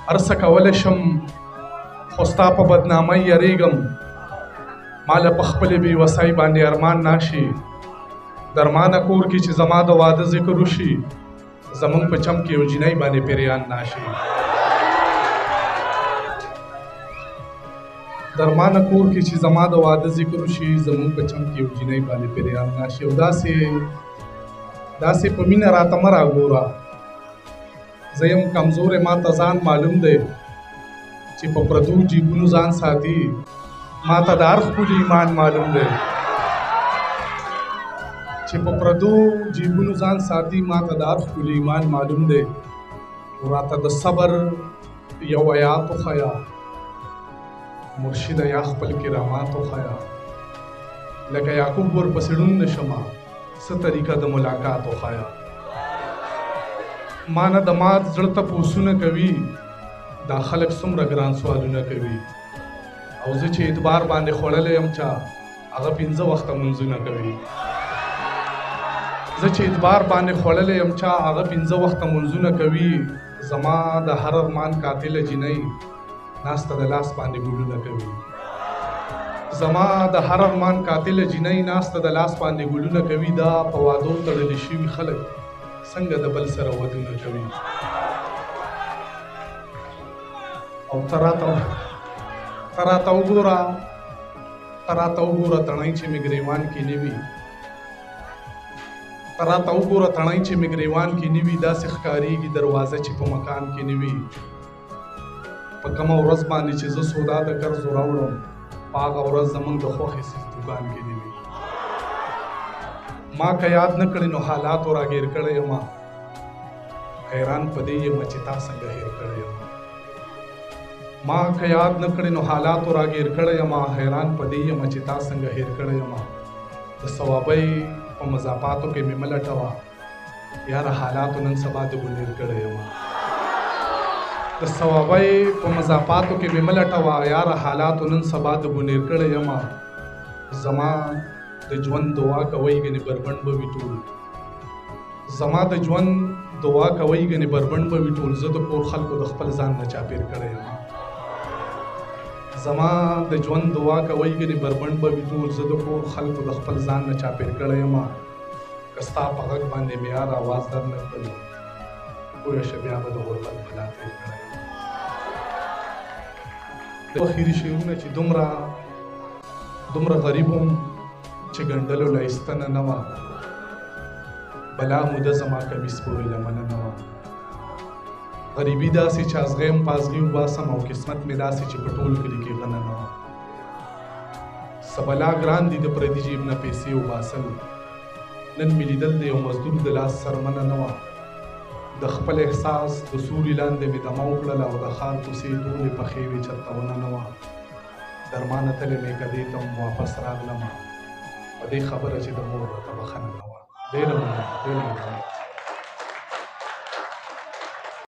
هر څه کولی شم خو ستا په بدنامۍ یریږم ماله په خپلې بېوسۍ باندې ارمان ناشي درمانه کور کې چې زما د واده ذکر وشي زمونږ په چم کې یو جینۍ باندې پیریان ناشي درمانه کور کې چې زما د واده ذکر وشي زمونږ په چم کې یو جینۍ باندې پیریان ناشي او داسې په مینه راته مه راګوره زه یم کمزوری ما ته ځان معلوم دی چې په پردو جیبونو ځان ساتي ما ته د هر ښکلي ایمان معلوم دی چې په پردو جیبونو ځان ساتي ما ته د هر ښکلي ایمان معلوم دی راته د صبر یو آیات وښیه مرشده یا خپل کرامات وښیه لکه یعقوب ورپسې ړوند نه شمه څه طریقه د ملاقات وښیه ما نه د مات زړه ته پوسونه کوي دا خلک څومره ګران سوالونه کوي او زه چې اعتبار باندې خوړلی یم چا هغه 15 وخته منځونه کوي زه چې اعتبار باندې خوړلی یم چا هغه 15 وخته منځونه کوي زما د هر ارمان قاتله جینۍ ناسته د لاس باندې ګلونه کوي زما د هر ارمان قاتله جینۍ ناسته د لاس باندې ګلونه کوي دا په وادو تړلي شوي خلک څنګه د بل سره ودونه کوي او ته راته وګوره تڼۍ چې مې ګریوان کې نه وي ته راته وګوره تڼۍ چې مې ګریوان کې نه وي داسې ښکارېږي دروازه چې په مکان کې نه وي په کومه ورځ باندې چې زه سودا د قرضو راوړم په هغه ورځ زمونږ د خوښې څیز دوکان کې نه وي ما که یاد نه کړې نو حالاتو راګیر کړی یم حیران په دې یم چې تا څنګه هیر کړی یم ما که یاد نه کړې نو حالاتو راګیر کړی یم حیران په دې یم چې تا څنګه هیر کړی یم د ثوابۍ په مضافاتو کې مې مه لټوه یاره حالاتو نن سبا د ګلیر کړی یم د ثوابۍ په مضافاتو کې مې مه لټوه یاره حالاتو نن سبا د ګنیر کړی یم زما د ژوند دعا کوئ ګنې بربنډ به وي ټول زما د ژوند دعا کوئ ګنې بربنډ به وي ټول زه د کور خلکو د خپل ځان نه چاپېر کړی یم زما د ژوند دعا کوئ ګنې بربنډ به وي ټول زه د کور خلکو د خپل ځان نه چاپېر کړی یم که ستا په غږ باندې مې یار اواز در نه کړل پوه شه بیا به د غربت بلا تېر کړی یم اخري شعرونه چې دومره غریب وم چې ګنډلو لایستنه نه وه بلا موده زما کمیس پورې لمنه نه وه غریبي داسې چې ازغی یم په ازغي وباسم او قسمت مې داسې چې په ټول کلي کې غنه نه وه څه بلا ګران دي د پردي جیب نه پیسې وباسل نن مې لیدل د یو مزدور د لاس سرمنه نه وه د خپل احساس د سوري لاندې مې دمه وکړله او د ښار کوڅې ټولې پخې وې چېرته ونه نه وه درمانه تلې مې که دې ته واپس راغلمه په دې خبره چې د مور راته بښنه نه وه ډېره مننه